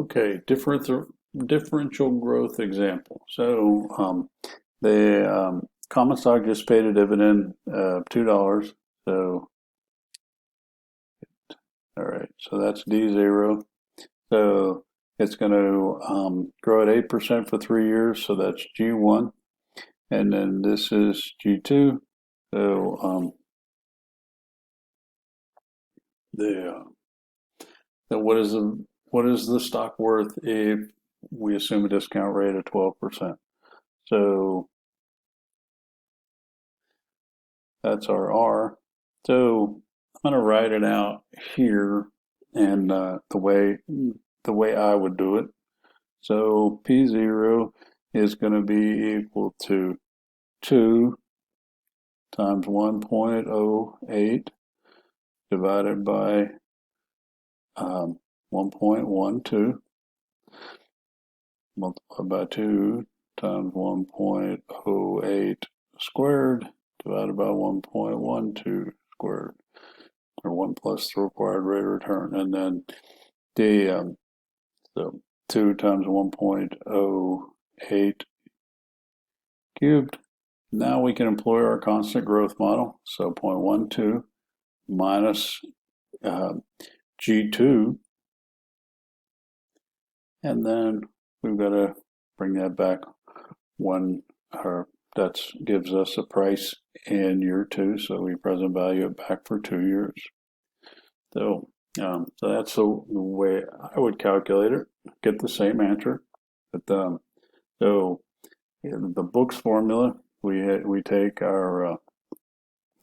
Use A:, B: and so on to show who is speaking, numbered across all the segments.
A: Okay, differential growth example. So the common stock just paid a dividend of $2. So all right, so that's D0. So it's going to grow at 8% for 3 years. So that's G1, and then this is G2. So the then what is the stock worth if we assume a discount rate of 12%? So that's our R. So I'm going to write it out here, and the way I would do it. So P0 is going to be equal to 2 times 1.08 divided by 1.12 multiplied by 2 times 1.08 squared divided by 1.12 squared, or 1 plus the required rate of return. And then so 2 times 1.08 cubed. Now we can employ our constant growth model. So 0.12 minus G2, and then we've got to bring that back that gives us a price in year 2, so we present value it back for 2 years. So that's the way I would calculate it, get the same answer. But so in the books formula, we take our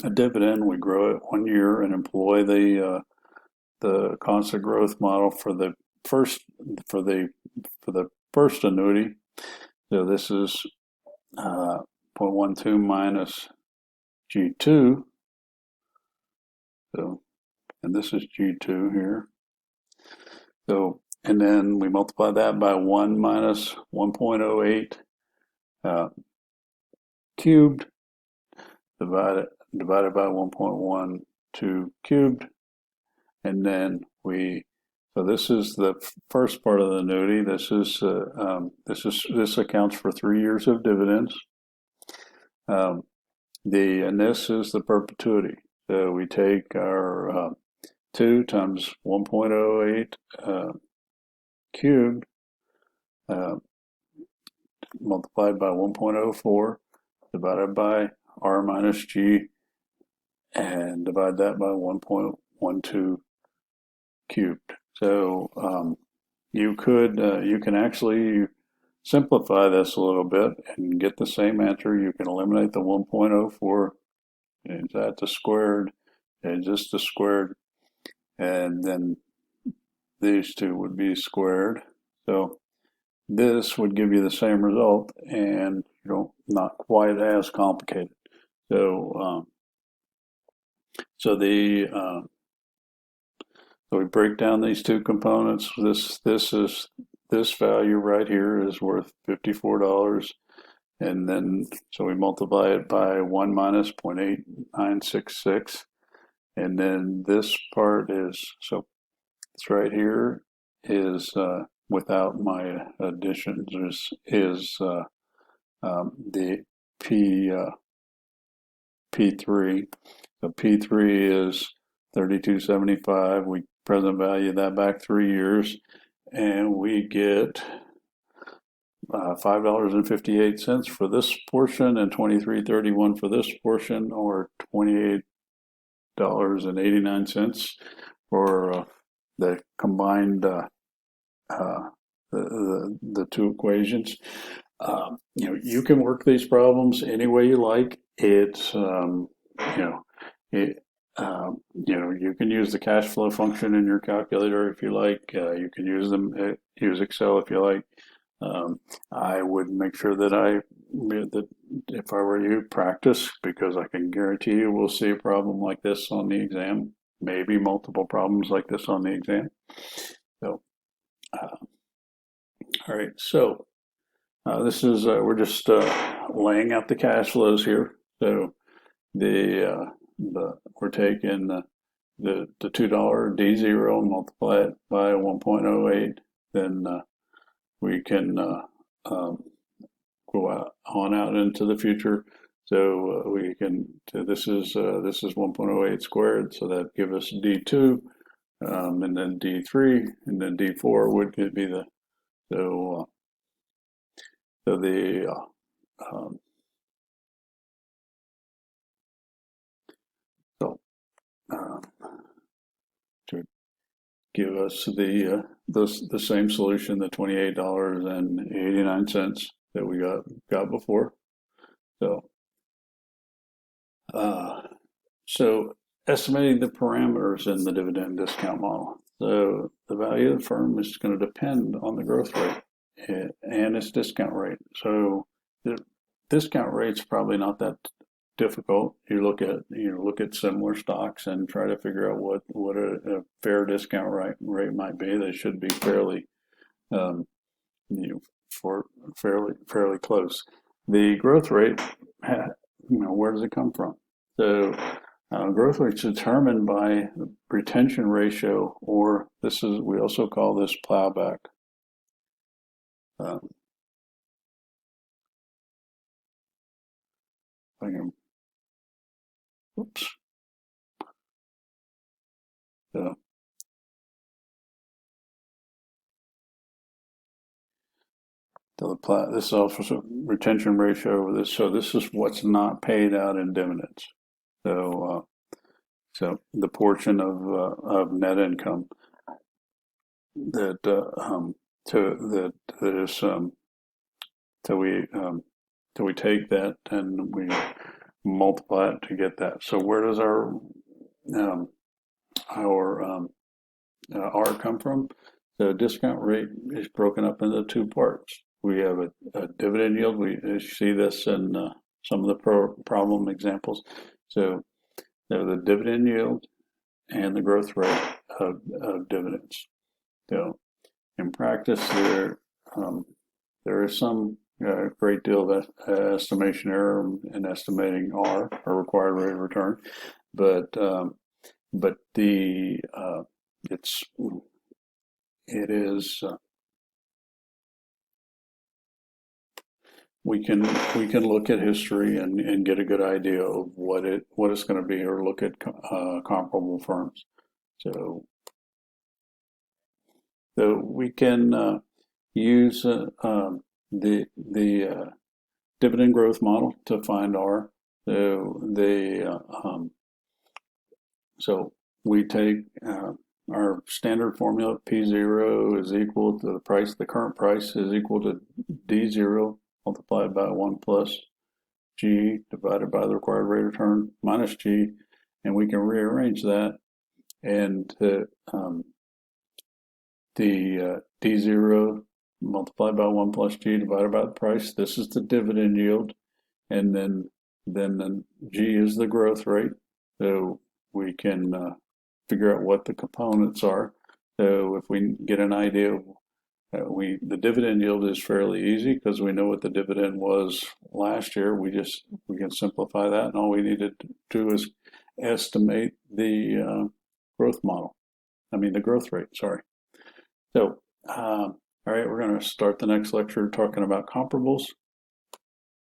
A: a dividend, we grow it 1 year, and employ the constant growth model for the first annuity. So this is 0.12 minus G2. So, and this is G2 here. So, and then we multiply that by 1 minus 1.08 cubed divided by 1.12 cubed. And then so this is the first part of the annuity. This accounts for 3 years of dividends. And this is the perpetuity. So we take our 2 times 1.08 cubed multiplied by 1.04 divided by R minus G, and divide that by 1.12 cubed. So you can actually simplify this a little bit and get the same answer. You can eliminate the 1.04, and that the squared, and just the squared, and then these two would be squared. So this would give you the same result, and not quite as complicated. So so we break down these two components. This value right here is worth $54, and then so we multiply it by 1 minus 0.8966, and then this part is, so it's right here is without my additions is the P3. So P3 is 32.75. We present value that back 3 years, and we get $5.58 for this portion, and $23.31 for this portion, or $28.89 for the combined the two equations. You can work these problems any way you like. It's you can use the cash flow function in your calculator if you like. You can use Excel if you like. I would make sure that if I were you, practice, because I can guarantee you we'll see a problem like this on the exam, maybe multiple problems like this on the exam. So, all right. So this is we're just laying out the cash flows here. So we're taking the $2 D0 and multiply it by 1.08 then we can go out into the future. So we can. This is 1.08 squared, so that gives us D2, and then D3, and then D4 would be the so so the um, so to give us the same solution, the $28.89 that we got before. So so estimating the parameters in the dividend discount model. So the value of the firm is going to depend on the growth rate and its discount rate. So the discount rate's probably not that difficult. You look at similar stocks and try to figure out what a fair discount rate might be. They should be fairly fairly close. The growth rate, where does it come from? So growth rate is determined by retention ratio, or we also call this plowback. Oops. So this is also retention ratio. So this is what's not paid out in dividends. So the portion of net income that we take that and we multiply it to get that. So where does our R come from? The discount rate is broken up into two parts. We have a dividend yield. We see this in some of the problem examples. So the dividend yield and the growth rate of dividends. So in practice, there is some great deal of estimation error in estimating R, or required rate of return, but it is we can look at history and get a good idea of what it's going to be, or look at comparable firms. So we can use the dividend growth model to find R. So we take our standard formula. P0 is equal to the current price is equal to D0 multiplied by 1 plus G divided by the required rate of return minus G, and we can rearrange that, and the D0 multiplied by 1 plus G divided by the price. This is the dividend yield, and then the G is the growth rate. So we can figure out what the components are. So if we get an idea of the dividend yield is fairly easy because we know what the dividend was last year. We can simplify that, and all we need to do is estimate the growth rate. Sorry. So, all right, we're going to start the next lecture talking about comparables.